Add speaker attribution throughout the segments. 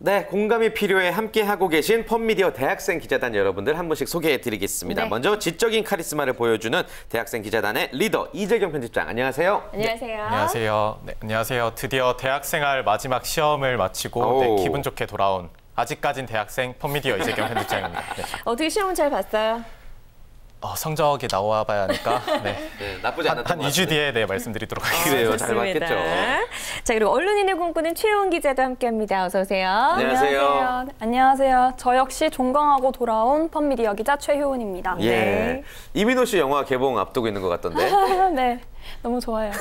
Speaker 1: 네, 공감이 필요해 함께하고 계신 펀미디어 대학생 기자단 여러분들 한 분씩 소개해드리겠습니다.
Speaker 2: 네.
Speaker 1: 먼저 지적인 카리스마를 보여주는 대학생 기자단의 리더 이재경 편집장, 안녕하세요.
Speaker 2: 안녕하세요.
Speaker 3: 네, 안녕하세요. 네, 안녕하세요. 드디어 대학생활 마지막 시험을 마치고 네, 기분 좋게 돌아온 아직까진 대학생 펀미디어 이재경 편집장입니다. 네.
Speaker 2: 어떻게 시험은 잘 봤어요?
Speaker 3: 성적이 나와 봐야 하니까 네.
Speaker 1: 나쁘지 않았던
Speaker 3: 한 2주 뒤에 네, 말씀드리도록 하겠습니다.
Speaker 1: 그래요, 잘
Speaker 2: 좋습니다.
Speaker 1: 봤겠죠.
Speaker 2: 자, 그리고 언론인의 꿈꾸는 최혜원 기자도 함께합니다. 어서 오세요.
Speaker 1: 안녕하세요.
Speaker 4: 안녕하세요. 저 역시 종강하고 돌아온 펀미디어 기자 최효은입니다.
Speaker 1: 예,
Speaker 2: 네.
Speaker 1: 이민호 씨 영화 개봉 앞두고 있는 것 같던데.
Speaker 4: 네, 너무 좋아요.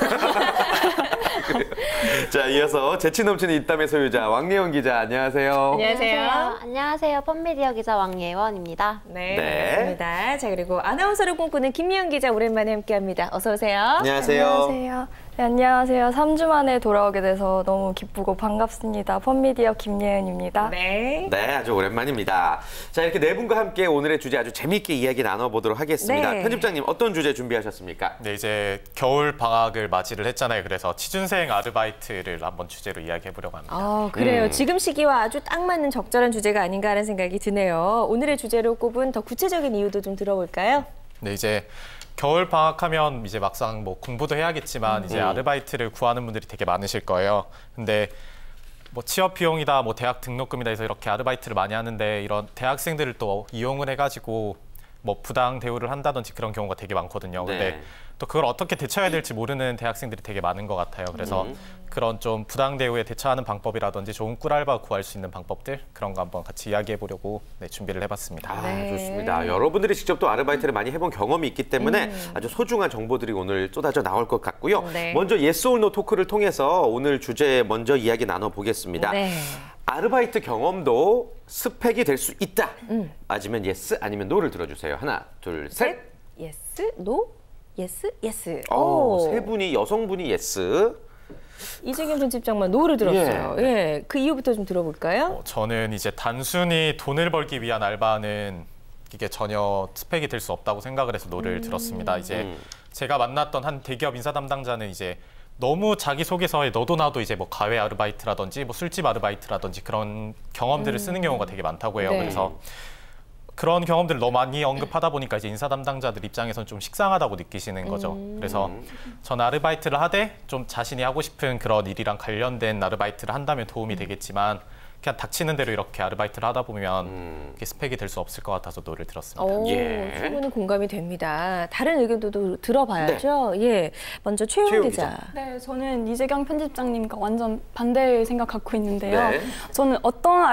Speaker 1: 자, 이어서 재치 넘치는 입담의 소유자 왕예원 기자, 안녕하세요.
Speaker 2: 안녕하세요.
Speaker 5: 안녕하세요. 펀미디어 기자 왕예원입니다.
Speaker 2: 네,
Speaker 1: 네.
Speaker 2: 반갑습니다. 자, 그리고 아나운서를 꿈꾸는 김미영 기자 오랜만에 함께합니다. 어서 오세요.
Speaker 1: 안녕하세요.
Speaker 4: 안녕하세요. 네, 안녕하세요. 3주 만에 돌아오게 돼서 너무 기쁘고 반갑습니다. 펀미디어 김예은입니다.
Speaker 2: 네.
Speaker 1: 네, 아주 오랜만입니다. 자, 이렇게 네 분과 함께 오늘의 주제 아주 재미있게 이야기 나눠보도록 하겠습니다.
Speaker 2: 네.
Speaker 1: 편집장님, 어떤 주제 준비하셨습니까?
Speaker 3: 네, 이제 겨울 방학을 맞이를 했잖아요. 그래서 취준생 아르바이트를 한번 주제로 이야기해 보려고 합니다.
Speaker 2: 그래요. 지금 시기와 아주 딱 맞는 적절한 주제가 아닌가 하는 생각이 드네요. 오늘의 주제로 꼽은 더 구체적인 이유도 좀 들어볼까요?
Speaker 3: 네, 이제 겨울 방학하면 이제 막상 뭐 공부도 해야겠지만 이제 아르바이트를 구하는 분들이 되게 많으실 거예요. 근데 뭐 취업 비용이다, 뭐 대학 등록금이다 해서 이렇게 아르바이트를 많이 하는데 이런 대학생들을 또 이용을 해가지고 뭐 부당 대우를 한다든지 그런 경우가 되게 많거든요. 근데
Speaker 1: 네.
Speaker 3: 또 그걸 어떻게 대처해야 될지 모르는 대학생들이 되게 많은 것 같아요. 그래서 그런 좀 부당 대우에 대처하는 방법이라든지 좋은 꿀알바 구할 수 있는 방법들 그런 거 한번 같이 이야기해 보려고 네, 준비를 해봤습니다.
Speaker 1: 아,
Speaker 2: 네.
Speaker 1: 좋습니다. 여러분들이 직접 또 아르바이트를 많이 해본 경험이 있기 때문에 아주 소중한 정보들이 오늘 쏟아져 나올 것 같고요.
Speaker 2: 네.
Speaker 1: 먼저 예스 올 노 토크를 통해서 오늘 주제 먼저 이야기 나눠보겠습니다.
Speaker 2: 네.
Speaker 1: 아르바이트 경험도 스펙이 될 수 있다. 맞으면 예스, 아니면 노를 들어주세요. 하나, 둘, 셋.
Speaker 2: 예스, 노, 예스, 예스.
Speaker 1: 세 분이, 여성분이 예스.
Speaker 2: 이재경 편집장만 노를 들었어요. 예. 그 이유부터 좀 들어볼까요?
Speaker 3: 저는 이제 단순히 돈을 벌기 위한 알바는 이게 전혀 스펙이 될 수 없다고 생각을 해서 노를 들었습니다. 이제 제가 만났던 한 대기업 인사 담당자는 이제 너무 자기소개서에 너도 나도 이제 뭐 가외 아르바이트라든지 뭐 술집 아르바이트라든지 그런 경험들을 쓰는 경우가 되게 많다고 해요.
Speaker 2: 네.
Speaker 3: 그래서 그런 경험들을 너무 많이 언급하다 보니까 이제 인사 담당자들 입장에서는 좀 식상하다고 느끼시는 거죠. 그래서 전 아르바이트를 하되 좀 자신이 하고 싶은 그런 일이랑 관련된 아르바이트를 한다면 도움이 되겠지만 그냥 닥치는 대로 이렇게 아르바이트를 하다 보면 이게 스펙이 될 수 없을 것 같아서 노를 들었습니다.
Speaker 1: 예.
Speaker 2: 충분히 공감이 됩니다. 다른 의견도 들어봐야죠. 예. 먼저 최혜원
Speaker 1: 최혜원
Speaker 2: 기자.
Speaker 4: 네, 저는 이재경 편집장님과 완전 반대의 생각 갖고 있는데요.
Speaker 1: 네.
Speaker 4: 저는 어떤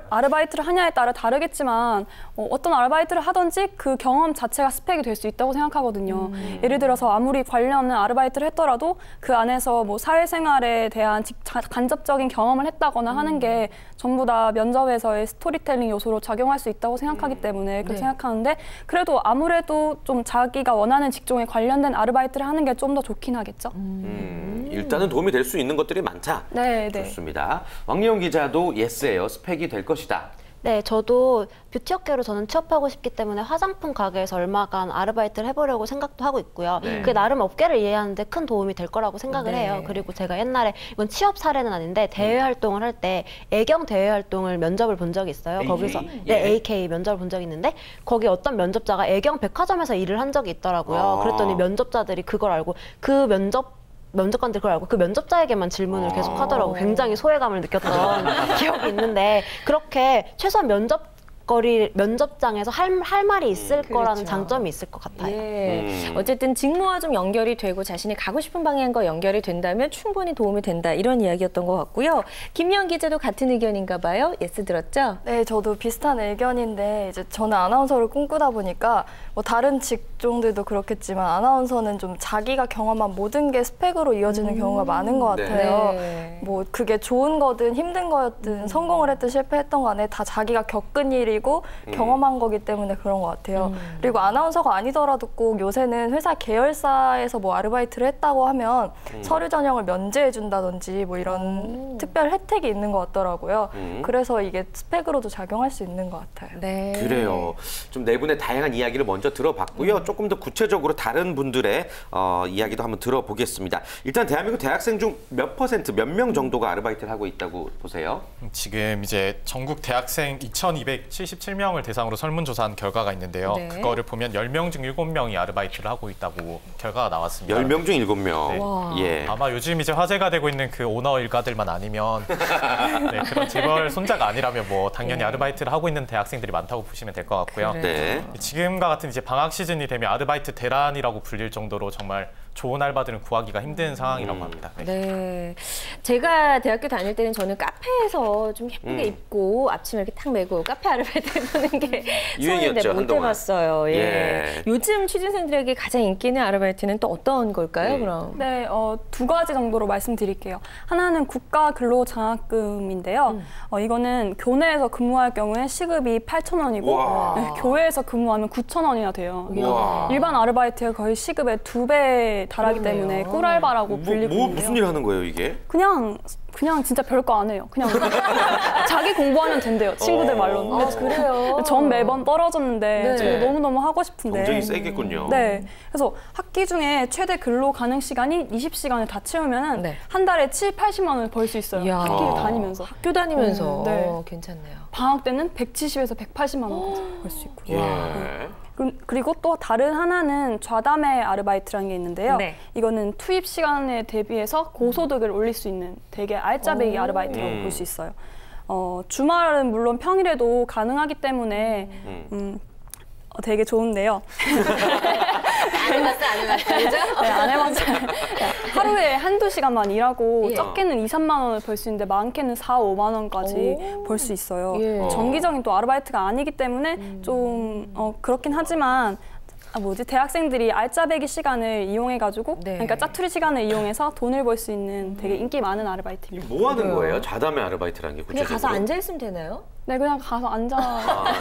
Speaker 4: 아르바이트를 하냐에 따라 다르겠지만 어떤 아르바이트를 하든지 그 경험 자체가 스펙이 될 수 있다고 생각하거든요. 예를 들어서 아무리 관련 아르바이트를 했더라도 그 안에서 뭐 사회생활에 대한 간접적인 경험을 했다거나 하는 게 전부 다 면접에서의 스토리텔링 요소로 작용할 수 있다고 생각하기 때문에 그렇게 생각하는데 그래도 아무래도 좀 자기가 원하는 직종에 관련된 아르바이트를 하는 게 좀 더 좋긴 하겠죠.
Speaker 1: 일단은 도움이 될 수 있는 것들이 많다.
Speaker 4: 네, 네.
Speaker 1: 좋습니다. 왕예원 기자도 예스예요. 스펙이 될 것이다.
Speaker 5: 네, 저도 뷰티업계로 저는 취업하고 싶기 때문에 화장품 가게에서 얼마간 아르바이트를 해보려고 생각도 하고 있고요.
Speaker 1: 네.
Speaker 5: 그게 나름 업계를 이해하는 데 큰 도움이 될 거라고 생각을
Speaker 2: 네.
Speaker 5: 해요. 그리고 제가 옛날에 이건 취업 사례는 아닌데 대외 활동을 할 때 애경 대외 활동을 면접을 본 적이 있어요.
Speaker 1: AK?
Speaker 5: 거기서
Speaker 1: 예.
Speaker 5: 네, AK 면접을 본 적이 있는데 거기 어떤 면접자가 애경 백화점에서 일을 한 적이 있더라고요.
Speaker 1: 아.
Speaker 5: 그랬더니 면접자들이 그걸 알고 그 면접관들 그걸 알고 그 면접자에게만 질문을 계속 하더라고. 굉장히 소외감을 느꼈던 기억이 있는데 그렇게 최소한 면접장에서 할 말이 있을 거라는
Speaker 2: 그렇죠.
Speaker 5: 장점이 있을 것 같아요.
Speaker 2: 예. 어쨌든 직무와 좀 연결이 되고 자신이 가고 싶은 방향과 연결이 된다면 충분히 도움이 된다. 이런 이야기였던 것 같고요. 김미영 기자도 같은 의견인가 봐요. 예스 들었죠?
Speaker 4: 네, 저도 비슷한 의견인데 이제 저는 아나운서를 꿈꾸다 보니까 뭐 다른 직종들도 그렇겠지만 아나운서는 좀 자기가 경험한 모든 게 스펙으로 이어지는 경우가 많은 것 같아요.
Speaker 2: 네.
Speaker 4: 뭐 그게 좋은 거든 힘든 거였든 성공을 했든 실패했던 간에 다 자기가 겪은 일이고 경험한 거기 때문에 그런 것 같아요. 그리고 아나운서가 아니더라도 꼭 요새는 회사 계열사에서 뭐 아르바이트를 했다고 하면 서류 전형을 면제해 준다든지 뭐 이런 특별 혜택이 있는 것 같더라고요. 그래서 이게 스펙으로도 작용할 수 있는 것 같아요.
Speaker 2: 네.
Speaker 1: 그래요. 좀 네 분의 다양한 이야기를 먼저 들어봤고요. 조금 더 구체적으로 다른 분들의 이야기도 한번 들어보겠습니다. 일단 대한민국 대학생 중 몇 %, 몇 명 정도가 아르바이트를 하고 있다고 보세요?
Speaker 3: 지금 이제 전국 대학생 2,277명을 대상으로 설문조사한 결과가 있는데요.
Speaker 2: 네.
Speaker 3: 그거를 보면 10명 중 7명이 아르바이트를 하고 있다고 결과가 나왔습니다.
Speaker 1: 10명 중 7명.
Speaker 3: 네.
Speaker 1: 예.
Speaker 3: 아마 요즘 이제 화제가 되고 있는 그 오너 일가들만 아니면 네, 그런 재벌 손자가 아니라면 뭐 당연히 아르바이트를 하고 있는 대학생들이 많다고 보시면 될 것 같고요.
Speaker 2: 그래요.
Speaker 1: 네.
Speaker 3: 지금과 같은 이제 방학 시즌이 되면 아르바이트 대란이라고 불릴 정도로 정말 좋은 알바들은 구하기가 힘든 상황이라고 합니다. 네.
Speaker 2: 네. 제가 대학교 다닐 때는 저는 카페에서 좀 예쁘게 입고 앞치마 이렇게 탁 메고 카페 아르바이트 해보는 게
Speaker 1: 유행이었죠,
Speaker 2: 소원인데 못
Speaker 1: 한동안.
Speaker 2: 해봤어요. 예.
Speaker 1: 예.
Speaker 2: 요즘 취준생들에게 가장 인기 있는 아르바이트는 또 어떤 걸까요, 그럼?
Speaker 4: 네, 두 가지 정도로 말씀드릴게요. 하나는 국가 근로장학금인데요. 이거는 교내에서 근무할 경우에 시급이 8,000원이고
Speaker 1: 와.
Speaker 4: 교회에서 근무하면 9,000원이나 돼요.
Speaker 1: 와.
Speaker 4: 일반 아르바이트가 거의 시급의 2배 달하기
Speaker 2: 그러네요.
Speaker 4: 때문에 꿀알바라고 불리고 있는데요.
Speaker 1: 무슨 일 하는 거예요, 이게?
Speaker 4: 그냥 진짜 별거 안 해요. 그냥 자기 공부하면 된대요. 친구들 말로는.
Speaker 2: 아, 그래요?
Speaker 4: 전 매번 떨어졌는데
Speaker 2: 네.
Speaker 4: 저도 너무너무 하고 싶은데.
Speaker 1: 경쟁이 세겠군요.
Speaker 4: 네. 그래서 학기 중에 최대 근로 가능 시간이 20시간을 다 채우면은
Speaker 2: 네.
Speaker 4: 한 달에 7, 80만 원을 벌 수 있어요.
Speaker 2: 이야.
Speaker 4: 학기를 다니면서.
Speaker 2: 학교 다니면서
Speaker 4: 네.
Speaker 2: 괜찮네요.
Speaker 4: 방학 때는 170에서 180만 원까지 벌 수 있고요.
Speaker 1: 예.
Speaker 4: 그리고 또 다른 하나는 좌담회 아르바이트라는 게 있는데요.
Speaker 2: 네.
Speaker 4: 이거는 투입 시간에 대비해서 고소득을 올릴 수 있는 되게 알짜배기 아르바이트라고 볼 수 있어요. 주말은 물론 평일에도 가능하기 때문에 되게 좋은데요.
Speaker 2: 안 해봤어, 그죠?
Speaker 4: 네, 안 해봤어요. 하루에 한두 시간만 일하고
Speaker 2: 예.
Speaker 4: 적게는 2, 3만 원을 벌 수 있는데 많게는 4, 5만 원까지 벌 수 있어요.
Speaker 2: 예.
Speaker 4: 정기적인 또 아르바이트가 아니기 때문에 좀 그렇긴 하지만 대학생들이 알짜배기 시간을 이용해가지고
Speaker 2: 네.
Speaker 4: 그러니까 짜투리 시간을 이용해서 돈을 벌 수 있는 되게 인기 많은 아르바이트입니다.
Speaker 1: 뭐 하는 거예요? 좌담회 아르바이트라는 게
Speaker 2: 그냥
Speaker 1: 구체적으로?
Speaker 2: 가서 앉아있으면 되나요?
Speaker 4: 네, 그냥 가서 앉아.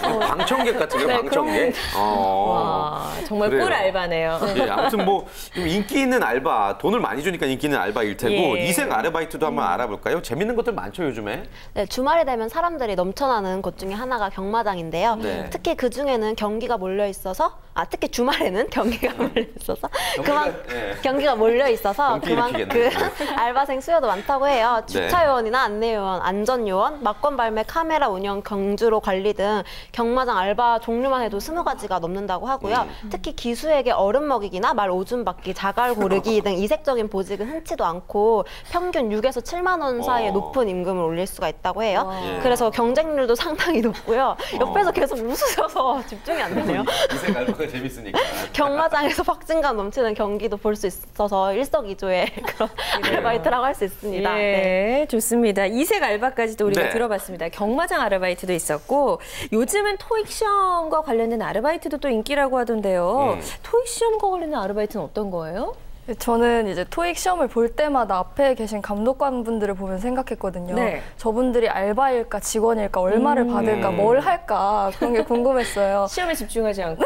Speaker 1: 이거 방청객 같은 거예요,
Speaker 4: 네,
Speaker 1: 방청객?
Speaker 2: 와, 정말
Speaker 1: 그래요.
Speaker 2: 꿀 알바네요.
Speaker 1: 예, 아무튼 뭐 좀 인기 있는 알바, 돈을 많이 주니까 인기 있는 알바일 테고
Speaker 2: 예.
Speaker 1: 이색 아르바이트도 한번 알아볼까요? 재밌는 것들 많죠, 요즘에?
Speaker 5: 네, 주말이 되면 사람들이 넘쳐나는 곳 중에 하나가 경마장인데요.
Speaker 1: 네.
Speaker 5: 특히 그 중에는 경기가 몰려 있어서, 특히 주말에는 경기가 몰려 있어서
Speaker 1: 예.
Speaker 5: 경기가 몰려 있어서
Speaker 1: 경기
Speaker 5: 그만큼
Speaker 1: 일으키겠네.
Speaker 5: 알바생 수요도 많다고 해요.
Speaker 1: 네.
Speaker 5: 주차 요원이나 안내 요원, 안전 요원, 막권 발매, 카메라 운영, 경주로 관리 등 경마장 알바 종류만 해도 20가지가 넘는다고 하고요. 특히 기수에게 얼음 먹이기나 말 오줌 받기, 자갈 고르기 등 이색적인 보직은 흔치도 않고 평균 6에서 7만 원 사이의 높은 임금을 올릴 수가 있다고 해요.
Speaker 1: 예.
Speaker 5: 그래서 경쟁률도 상당히 높고요. 옆에서 계속 웃으셔서 집중이 안 되네요.
Speaker 1: 이색 알바가 재밌으니까.
Speaker 5: 경마장에서 박진감 넘치는 경기도 볼 수 있어서 일석이조의 그런 아르바이트라고 할 수 있습니다.
Speaker 2: 예,
Speaker 5: 네.
Speaker 2: 좋습니다. 이색 알바까지도 우리가
Speaker 1: 네.
Speaker 2: 들어봤습니다. 경마장 아르바이트도 있었고 요즘은 토익 시험과 관련된 아르바이트도 또 인기라고 하던데요. 토익 시험과 관련된 아르바이트는 어떤 거예요?
Speaker 6: 저는 이제 토익 시험을 볼 때마다 앞에 계신 감독관분들을 보면 생각했거든요.
Speaker 2: 네.
Speaker 6: 저분들이 알바일까 직원일까 얼마를 받을까 뭘 할까 그런 게 궁금했어요.
Speaker 2: 시험에 집중하지 않고.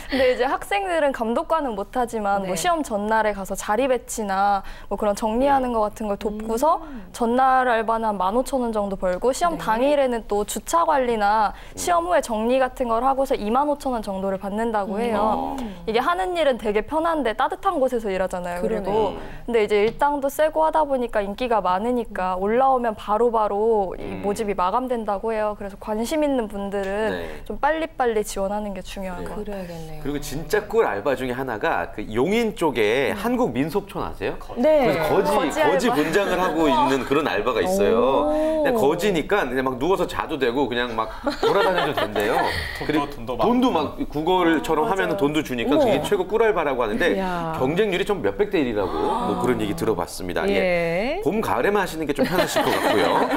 Speaker 6: 근데 이제 학생들은 감독관은 못하지만
Speaker 2: 네.
Speaker 6: 뭐 시험 전날에 가서 자리 배치나 뭐 그런 정리하는 것 같은 걸 돕고서 전날 알바는 한 15,000원 정도 벌고 시험 당일에는 또 주차 관리나 시험 후에 정리 같은 걸 하고서 25,000원 정도를 받는다고 해요. 이게 하는 일은 되게 편한데 따뜻한 곳에서 일하잖아요. 그리고
Speaker 2: 그러네.
Speaker 6: 근데 이제 일당도 세고 하다 보니까 인기가 많으니까 올라오면 바로바로 이 모집이 마감된다고 해요. 그래서 관심 있는 분들은
Speaker 1: 네.
Speaker 6: 좀 빨리빨리 지원하는 게 중요한 것 같아요.
Speaker 2: 그래야겠네요.
Speaker 1: 그리고 진짜 꿀 알바 중에 하나가 그 용인 쪽에 한국 민속촌 아세요?
Speaker 2: 네.
Speaker 1: 그래서 거지
Speaker 6: 알바.
Speaker 1: 분장을 하고 있는 그런 알바가 있어요. 그냥 거지니까 그냥 막 누워서 자도 되고 그냥 막 돌아다녀도 된대요. 그리고
Speaker 3: 돈도
Speaker 1: 돈도 막 국어처럼 하면은 돈도 주니까 그게 최고 꿀 알바라고 하는데
Speaker 2: 이야.
Speaker 1: 경쟁률이 좀 몇백 대 1이라고 뭐 그런 얘기 들어봤습니다.
Speaker 2: 예.
Speaker 1: 봄 가을에만 하시는 게 좀 편하실 것 같고요.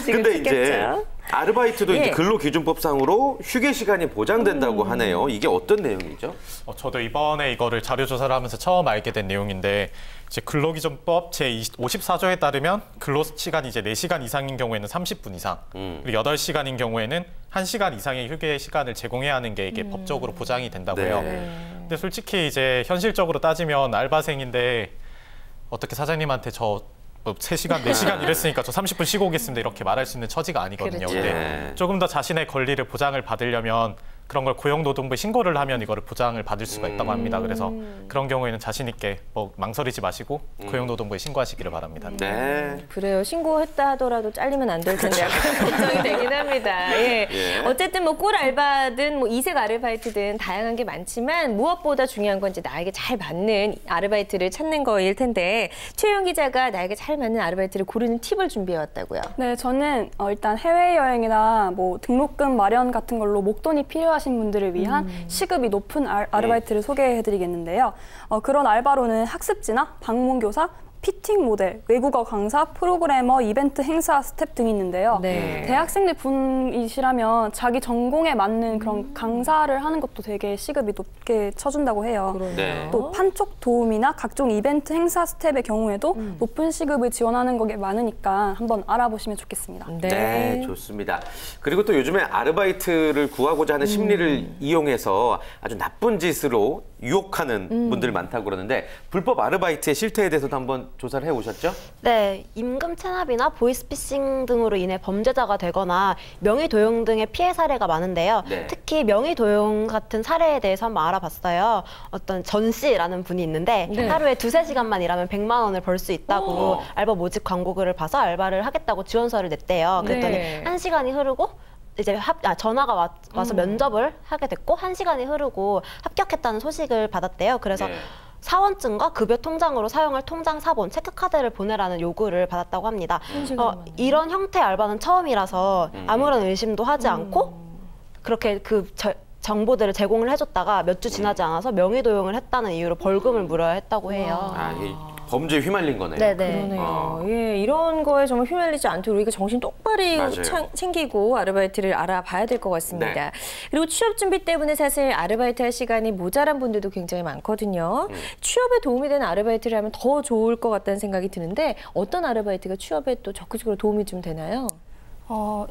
Speaker 1: 근데 이제
Speaker 2: 좋겠죠.
Speaker 1: 아르바이트도
Speaker 2: 예.
Speaker 1: 이제 근로기준법상으로 휴게 시간이 보장된다고 하네요. 이게 어떤 내용이죠?
Speaker 3: 저도 이번에 이거를 자료 조사를 하면서 처음 알게 된 내용인데 이제 근로기준법 제54조에 따르면 근로시간이 이제 4시간 이상인 경우에는 30분 이상, 그리고 8시간인 경우에는 1시간 이상의 휴게 시간을 제공해야 하는 게 이게 법적으로 보장이 된다고 해요.
Speaker 1: 네.
Speaker 3: 근데 솔직히 이제 현실적으로 따지면 알바생인데 어떻게 사장님한테 저 3시간, 4시간 일했으니까 저 30분 쉬고 오겠습니다 이렇게 말할 수 있는 처지가 아니거든요.
Speaker 2: 그렇죠.
Speaker 3: 근데
Speaker 1: 예.
Speaker 3: 조금 더 자신의 권리를 보장을 받으려면 그런 걸 고용노동부에 신고를 하면 이거를 보장을 받을 수가 있다고 합니다. 그래서 그런 경우에는 자신 있게 뭐 망설이지 마시고 고용노동부에 신고하시기를 바랍니다.
Speaker 1: 네.
Speaker 2: 그래요. 신고했다 하더라도 잘리면 안 될 텐데 약간 걱정이 되긴 합니다. 예.
Speaker 1: 예.
Speaker 2: 어쨌든 뭐 꿀 알바든 뭐 이색 아르바이트든 다양한 게 많지만 무엇보다 중요한 건 이제 나에게 잘 맞는 아르바이트를 찾는 거일 텐데 최영 기자가 나에게 잘 맞는 아르바이트를 고르는 팁을 준비해 왔다고요.
Speaker 4: 네, 저는 일단 해외여행이나 뭐 등록금 마련 같은 걸로 목돈이 필요하신 분들을 위한 시급이 높은 아르바이트를 소개해드리겠는데요. 그런 알바로는 학습지나 방문교사, 피팅 모델, 외국어 강사, 프로그래머, 이벤트 행사 스텝 등이 있는데요.
Speaker 2: 네.
Speaker 4: 대학생들 분이시라면 자기 전공에 맞는 그런 강사를 하는 것도 되게 시급이 높게 쳐준다고 해요.
Speaker 1: 네.
Speaker 4: 또 판촉 도우미나 각종 이벤트 행사 스텝의 경우에도 높은 시급을 지원하는 게 많으니까 한번 알아보시면 좋겠습니다.
Speaker 1: 네, 좋습니다. 그리고 또 요즘에 아르바이트를 구하고자 하는 심리를 이용해서 아주 나쁜 짓으로 유혹하는 분들 많다고 그러는데 불법 아르바이트의 실태에 대해서도 한번 조사를 해오셨죠?
Speaker 5: 네, 임금 체납이나 보이스피싱 등으로 인해 범죄자가 되거나 명의 도용 등의 피해 사례가 많은데요.
Speaker 1: 네.
Speaker 5: 특히 명의 도용 같은 사례에 대해서 한번 알아봤어요. 어떤 전 씨라는 분이 있는데 하루에 2-3시간만 일하면 100만 원을 벌 수 있다고 알바 모집 광고글을 봐서 알바를 하겠다고 지원서를 냈대요. 그랬더니
Speaker 2: 네.
Speaker 5: 1시간이 흐르고 이제 전화가 와서 면접을 하게 됐고 1시간이 흐르고 합격했다는 소식을 받았대요. 그래서
Speaker 1: 네.
Speaker 5: 사원증과 급여 통장으로 사용할 통장 사본, 체크카드를 보내라는 요구를 받았다고 합니다. 이런 형태의 알바는 처음이라서 아무런 의심도 하지 않고 그렇게 정보들을 제공을 해줬다가 몇 주 지나지 않아서 명의 도용을 했다는 이유로 벌금을 물어야 했다고 해요.
Speaker 1: 아, 이 범죄에 휘말린 거네요.
Speaker 5: 네네.
Speaker 2: 그러네요. 예, 이런 거에 정말 휘말리지 않도록 우리가 정신 똑바로
Speaker 1: 맞아요.
Speaker 2: 챙기고 아르바이트를 알아봐야 될 것 같습니다.
Speaker 1: 네.
Speaker 2: 그리고 취업 준비 때문에 사실 아르바이트 할 시간이 모자란 분들도 굉장히 많거든요. 취업에 도움이 되는 아르바이트를 하면 더 좋을 것 같다는 생각이 드는데 어떤 아르바이트가 취업에 또 적극적으로 도움이 좀 되나요?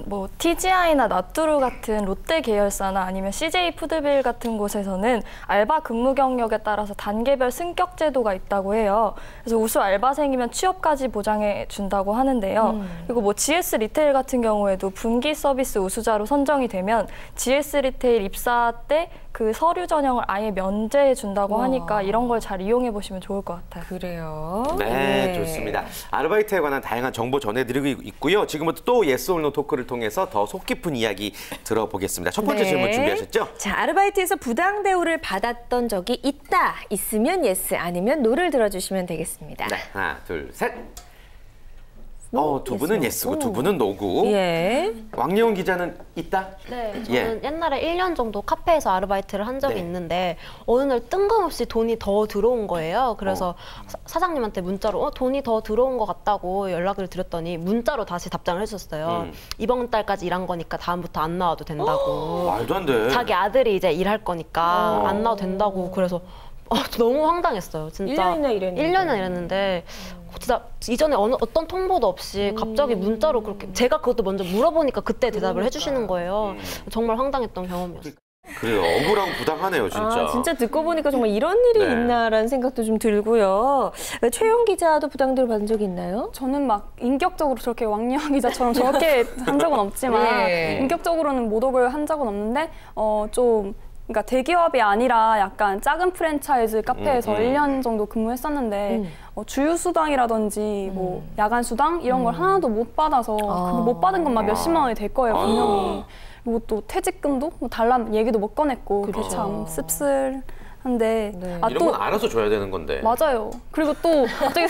Speaker 6: 뭐 TGI나 나뚜루 같은 롯데 계열사나 아니면 CJ 푸드빌 같은 곳에서는 알바 근무 경력에 따라서 단계별 승격 제도가 있다고 해요. 그래서 우수 알바생이면 취업까지 보장해 준다고 하는데요. 그리고 뭐 GS 리테일 같은 경우에도 분기 서비스 우수자로 선정이 되면 GS 리테일 입사 때 그 서류 전형을 아예 면제해 준다고 하니까 이런 걸 잘 이용해 보시면 좋을 것 같아요.
Speaker 2: 그래요.
Speaker 1: 네, 좋습니다. 아르바이트에 관한 다양한 정보 전해드리고 있고요. 지금부터 또 예스 올 노 토크를 통해서 더 속 깊은 이야기 들어보겠습니다. 첫 번째 질문 준비하셨죠?
Speaker 2: 자, 아르바이트에서 부당 대우를 받았던 적이 있다. 있으면 예스, 아니면 노를 들어주시면 되겠습니다.
Speaker 1: 네, 하나, 둘, 셋.
Speaker 2: 노,
Speaker 1: 두 분은
Speaker 2: 예스,
Speaker 1: 예스고 두 분은 노고.
Speaker 2: 예.
Speaker 1: 왕예원 기자는 있다?
Speaker 5: 네, 저는
Speaker 1: 예.
Speaker 5: 옛날에 1년 정도 카페에서 아르바이트를 한 적이
Speaker 1: 네.
Speaker 5: 있는데 어느 날 뜬금없이 돈이 더 들어온 거예요. 그래서 사장님한테 문자로 돈이 더 들어온 것 같다고 연락을 드렸더니 문자로 다시 답장을 해주셨어요. 이번 달까지 일한 거니까 다음부터 안 나와도 된다고.
Speaker 1: 말도 안 돼.
Speaker 5: 자기 아들이 이제 일할 거니까 안 나와도 된다고. 그래서 너무 황당했어요. 진짜.
Speaker 2: 1년이나 일했는데.
Speaker 5: 1년이나 일했는데 진짜 이전에 어떤 통보도 없이 갑자기 문자로 그렇게 제가 그것도 먼저 물어보니까 그때 대답을 해주시는 거예요. 정말 황당했던 경험이었어요.
Speaker 1: 그래요. 억울하고 부당하네요, 진짜.
Speaker 2: 아, 진짜 듣고 보니까 정말 이런 일이
Speaker 1: 네.
Speaker 2: 있나라는 생각도 좀 들고요. 최영 기자도 부당 대우 받은 적이 있나요?
Speaker 4: 저는 막 인격적으로 저렇게 왕영 기자처럼 저렇게 한 적은 없지만
Speaker 2: 네.
Speaker 4: 인격적으로는 모독을 한 적은 없는데 그러니까 대기업이 아니라 약간 작은 프랜차이즈 카페에서 1년 정도 근무했었는데 주휴수당이라든지 뭐 야간 수당 이런 걸 하나도 못 받아서 그거 못 받은 것만 몇십만 원이 될 거예요, 분명히. 그리고 또 퇴직금도 뭐 달라는 얘기도 못 꺼냈고 그게 참 씁쓸한데
Speaker 2: 네.
Speaker 1: 이런 건 알아서 줘야 되는 건데.
Speaker 4: 맞아요. 그리고 또 갑자기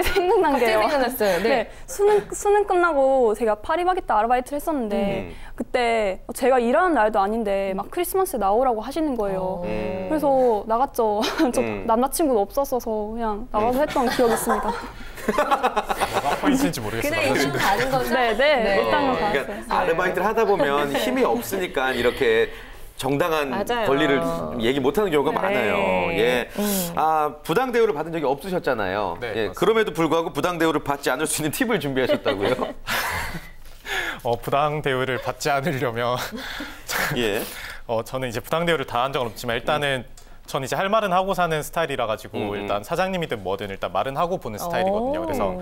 Speaker 4: 생각난 게요.
Speaker 2: 생각났어요. 네.
Speaker 4: 수능 끝나고 제가 파리바게뜨 아르바이트를 했었는데 그때 제가 일하는 날도 아닌데 막 크리스마스에 나오라고 하시는 거예요. 그래서 나갔죠. 저 남자친구도 없었어서 그냥 나가서 했던 기억이 있습니다.
Speaker 3: 뭐가 포인트인지 모르겠어요.
Speaker 2: 그냥 일단 가는 거죠?
Speaker 4: 네. 일단은
Speaker 1: 그러니까
Speaker 4: 받았어요.
Speaker 1: 아르바이트를 하다 보면 힘이 없으니까 이렇게 정당한
Speaker 2: 맞아요.
Speaker 1: 권리를 얘기 못하는 경우가 많아요. 예.
Speaker 2: 네.
Speaker 1: 부당 대우를 받은 적이 없으셨잖아요.
Speaker 3: 네,
Speaker 1: 예.
Speaker 3: 맞습니다.
Speaker 1: 그럼에도 불구하고 부당 대우를 받지 않을 수 있는 팁을 준비하셨다고요?
Speaker 3: 부당 대우를 받지 않으려면
Speaker 1: 예.
Speaker 3: 저는 이제 부당 대우를 당한 적은 없지만 일단은 저는 이제 할 말은 하고 사는 스타일이라 가지고 일단 사장님이든 뭐든 일단 말은 하고 보는 스타일이거든요. 그래서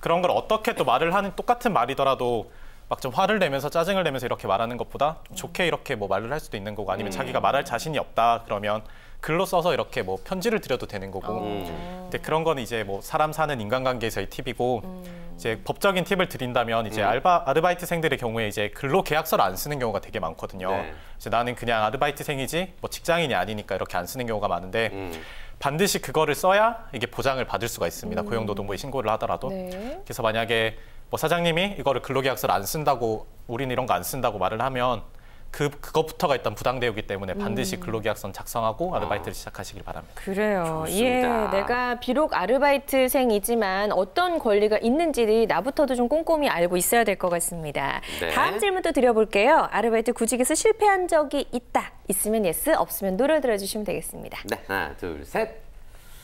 Speaker 3: 그런 걸 어떻게 또 말을 하는 똑같은 말이더라도 막 좀 화를 내면서 짜증을 내면서 이렇게 말하는 것보다 좀 좋게 이렇게 뭐 말을 할 수도 있는 거고 아니면 자기가 말할 자신이 없다 그러면 글로 써서 이렇게 뭐 편지를 드려도 되는 거고 근데 그런 거는 이제 뭐 사람 사는 인간관계에서의 팁이고 이제 법적인 팁을 드린다면 이제 아르바이트생들의 경우에 이제 근로 계약서를 안 쓰는 경우가 되게 많거든요.
Speaker 1: 네.
Speaker 3: 이제 나는 그냥 아르바이트생이지 뭐 직장인이 아니니까 이렇게 안 쓰는 경우가 많은데 반드시 그거를 써야 이게 보장을 받을 수가 있습니다. 고용노동부에 신고를 하더라도.
Speaker 2: 네.
Speaker 3: 그래서 만약에 뭐 사장님이 이거를 근로계약서를 안 쓴다고 우리는 이런 거 안 쓴다고 말을 하면 그것부터가 일단 부당대우기 때문에 반드시 근로계약서는 작성하고 아르바이트를 시작하시길 바랍니다.
Speaker 2: 그래요.
Speaker 1: 좋습니다.
Speaker 2: 예, 내가 비록 아르바이트생이지만 어떤 권리가 있는지 나부터도 좀 꼼꼼히 알고 있어야 될 것 같습니다.
Speaker 1: 네.
Speaker 2: 다음 질문도 드려볼게요. 아르바이트 구직에서 실패한 적이 있다. 있으면 예스, 없으면 노를 들어주시면 되겠습니다.
Speaker 1: 네, 하나, 둘, 셋.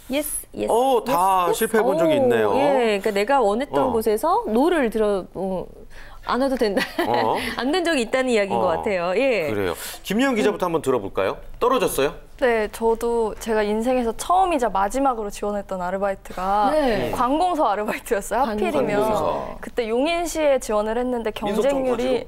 Speaker 2: 예스, 예스.
Speaker 1: 오, 다 실패해 본 적이 있네요.
Speaker 2: 예, 그러니까 내가 원했던
Speaker 1: 어.
Speaker 2: 곳에서 노를 들어 안 해도 된다. 안 된 적이 있다는 이야기인 것 같아요. 예.
Speaker 1: 그래요. 김예은 기자부터 한번 들어볼까요? 떨어졌어요?
Speaker 6: 네, 저도 제가 인생에서 처음이자 마지막으로 지원했던 아르바이트가
Speaker 2: 네.
Speaker 6: 관공서 아르바이트였어요. 하필이면
Speaker 1: 관공서.
Speaker 6: 그때 용인시에 지원을 했는데 경쟁률이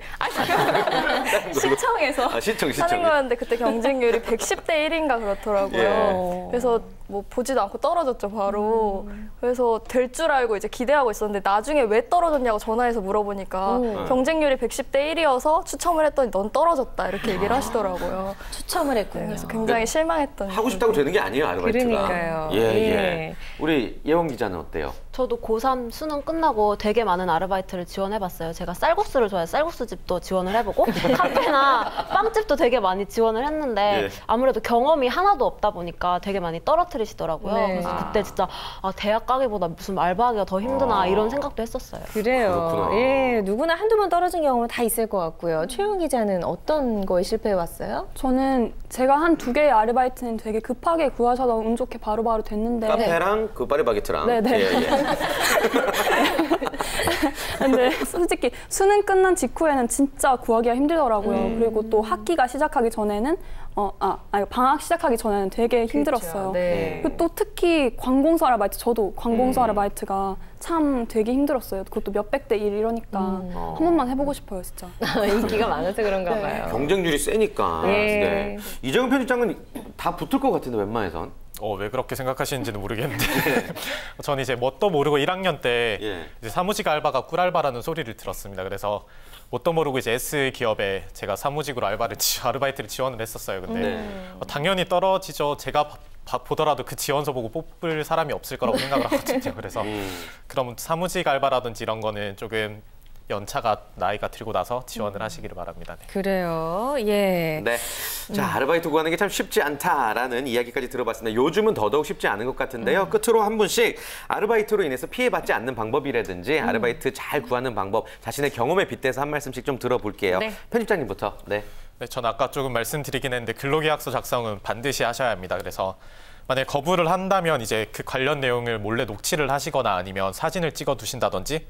Speaker 6: 시청에서
Speaker 1: 시청.
Speaker 6: 하는 거였는데 그때 경쟁률이 110대 1인가 그렇더라고요.
Speaker 1: 예.
Speaker 6: 그래서 뭐 보지도 않고 떨어졌죠, 바로. 그래서 될 줄 알고 이제 기대하고 있었는데 나중에 왜 떨어졌냐고 전화해서 물어보니까 경쟁률이 110대 1이어서 추첨을 했더니 넌 떨어졌다 이렇게 얘기를 하시더라고요.
Speaker 2: 추첨을 했군요.
Speaker 6: 그래서 굉장히 실망했던.
Speaker 1: 하고 싶다고 되는 게 아니에요, 아르바이트가.
Speaker 2: 그러니까요.
Speaker 1: 예, 예.
Speaker 2: 예.
Speaker 1: 우리 예원 기자는 어때요?
Speaker 5: 저도 고3 수능 끝나고 되게 많은 아르바이트를 지원해봤어요. 제가 쌀국수를 좋아해요. 쌀국수집도 지원을 해보고 카페나 빵집도 되게 많이 지원을 했는데
Speaker 1: 예.
Speaker 5: 아무래도 경험이 하나도 없다 보니까 되게 많이 떨어뜨리시더라고요.
Speaker 2: 네.
Speaker 5: 그래서 그때 진짜 대학 가기보다 무슨 알바하기가 더 힘드나 이런 생각도 했었어요.
Speaker 2: 그래요.
Speaker 1: 그렇구나.
Speaker 2: 예, 누구나 한두 번 떨어진 경험은 다 있을 것 같고요. 최용 기자는 어떤 거에 실패해 왔어요?
Speaker 4: 저는 제가 한 2개의 아르바이트는 되게 급하게 구하셔서 운 좋게 바로바로 됐는데
Speaker 1: 카페랑 그 파리바게트랑.
Speaker 4: 네네.
Speaker 1: 예, 예.
Speaker 4: 근데 솔직히 수능 끝난 직후에는 진짜 구하기가 힘들더라고요. 그리고 또 학기가 시작하기 전에는 방학 시작하기 전에는 되게 힘들었어요.
Speaker 2: 네.
Speaker 4: 그리고 또 특히 관공서 아르바이트, 저도 관공서 아르바이트가 참 되게 힘들었어요. 그것도 몇백 대 1 이러니까 한 번만 해보고 싶어요, 진짜.
Speaker 2: 인기가 많아서 그런가
Speaker 4: 네.
Speaker 2: 봐요.
Speaker 1: 경쟁률이 세니까.
Speaker 2: 예.
Speaker 1: 네. 이정은 편집장은 다 붙을 것 같은데 웬만해선.
Speaker 3: 왜 그렇게 생각하시는지는 모르겠는데 저는 이제 뭣도 모르고 1학년 때
Speaker 1: 예.
Speaker 3: 이제 사무직 알바가 꿀알바라는 소리를 들었습니다. 그래서 뭣도 모르고 이제 S 기업에 제가 사무직으로 아르바이트를 지원을 했었어요. 근데
Speaker 1: 네.
Speaker 3: 당연히 떨어지죠. 제가 보더라도 그 지원서 보고 뽑을 사람이 없을 거라고 생각을 하거든요. 그래서 그럼 사무직 알바라든지 이런 거는 조금 나이가 들고 나서 지원을 하시기를 바랍니다. 네.
Speaker 2: 그래요. 예.
Speaker 1: 네. 자, 아르바이트 구하는 게 참 쉽지 않다라는 이야기까지 들어봤습니다. 요즘은 더더욱 쉽지 않은 것 같은데요. 끝으로 한 분씩 아르바이트로 인해서 피해받지 않는 방법이라든지 아르바이트 잘 구하는 방법, 자신의 경험에 빗대서 한 말씀씩 좀 들어볼게요.
Speaker 2: 네.
Speaker 1: 편집장님부터. 네.
Speaker 3: 네, 저는 아까 조금 말씀드리긴 했는데 근로계약서 작성은 반드시 하셔야 합니다. 그래서 만약에 거부를 한다면 이제 그 관련 내용을 몰래 녹취를 하시거나 아니면 사진을 찍어 두신다든지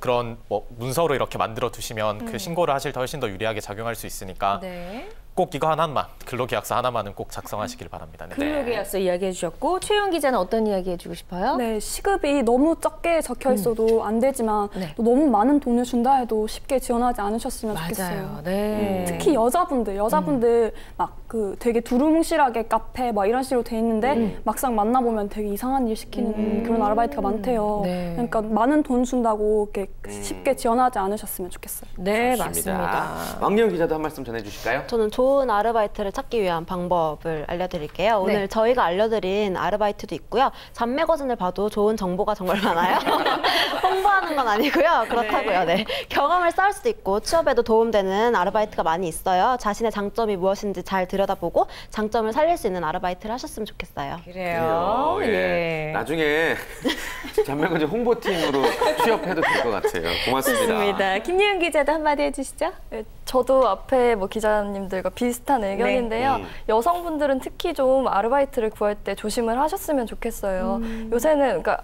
Speaker 3: 그런 문서로 이렇게 만들어 두시면 그 신고를 하실 때 훨씬 더 유리하게 작용할 수 있으니까
Speaker 2: 네.
Speaker 3: 꼭 이거 하나만, 근로계약서 하나만은 꼭 작성하시길 바랍니다. 네.
Speaker 2: 근로계약서 이야기해 주셨고 최용 기자는 어떤 이야기 해주고 싶어요?
Speaker 4: 네, 시급이 너무 적게 적혀 있어도 안 되지만
Speaker 2: 네.
Speaker 4: 또 너무 많은 돈을 준다 해도 쉽게 지원하지 않으셨으면 좋겠어요.
Speaker 2: 맞아요. 네.
Speaker 4: 특히 여자분들 막 되게 두루뭉실하게 카페 막 이런 식으로 돼 있는데 막상 만나보면 되게 이상한 일 시키는 그런 아르바이트가 많대요.
Speaker 2: 네.
Speaker 4: 그러니까 많은 돈 준다고 이렇게 쉽게 지원하지 않으셨으면 좋겠어요.
Speaker 2: 네,
Speaker 1: 좋습니다.
Speaker 2: 맞습니다.
Speaker 1: 왕예은 기자도 한 말씀 전해주실까요?
Speaker 5: 저는 좋은 아르바이트를 찾기 위한 방법을 알려드릴게요. 오늘
Speaker 2: 네.
Speaker 5: 저희가 알려드린 아르바이트도 있고요. 잡매거진을 봐도 좋은 정보가 정말 많아요. 홍보하는 건 아니고요. 그렇다고요. 네. 경험을 쌓을 수도 있고 취업에도 도움되는 아르바이트가 많이 있어요. 자신의 장점이 무엇인지 잘 들여다보고 장점을 살릴 수 있는 아르바이트를 하셨으면 좋겠어요.
Speaker 2: 그래요. 예.
Speaker 1: 나중에 잡매거진 홍보팀으로 취업해도 될 것 같아요. 고맙습니다.
Speaker 2: 좋습니다. 김예은 기자도 한마디 해주시죠.
Speaker 6: 네, 저도 앞에 기자님들과 비슷한 의견인데요. 여성분들은 특히 좀 아르바이트를 구할 때 조심을 하셨으면 좋겠어요. 요새는 그러니까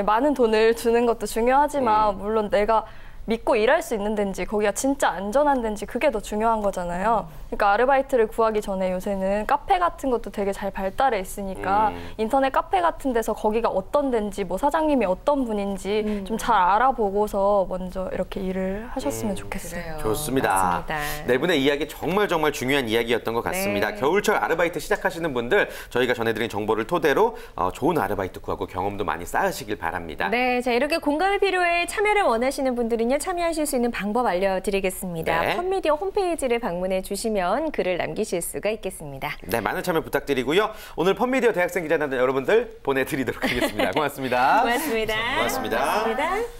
Speaker 6: 많은 돈을 주는 것도 중요하지만 물론 내가 믿고 일할 수 있는 데인지 거기가 진짜 안전한 데인지 그게 더 중요한 거잖아요. 그러니까 아르바이트를 구하기 전에 요새는 카페 같은 것도 되게 잘 발달해 있으니까 인터넷 카페 같은 데서 거기가 어떤 데인지 뭐 사장님이 어떤 분인지 좀 잘 알아보고서 먼저 이렇게 일을 하셨으면 좋겠어요.
Speaker 1: 좋습니다.
Speaker 2: 맞습니다.
Speaker 1: 네 분의 이야기 정말 중요한 이야기였던 것 같습니다.
Speaker 2: 네.
Speaker 1: 겨울철 아르바이트 시작하시는 분들 저희가 전해드린 정보를 토대로 좋은 아르바이트 구하고 경험도 많이 쌓으시길 바랍니다.
Speaker 2: 네, 자 이렇게 공감이 필요해 참여를 원하시는 분들은요 참여하실 수 있는 방법 알려드리겠습니다.
Speaker 1: 네.
Speaker 2: 펀미디어 홈페이지를 방문해 주시면 글을 남기실 수가 있겠습니다.
Speaker 1: 네, 많은 참여 부탁드리고요. 오늘 펀미디어 대학생 기자단 여러분들 보내드리도록 하겠습니다. 고맙습니다.
Speaker 2: 고맙습니다.
Speaker 1: 고맙습니다.
Speaker 2: 고맙습니다.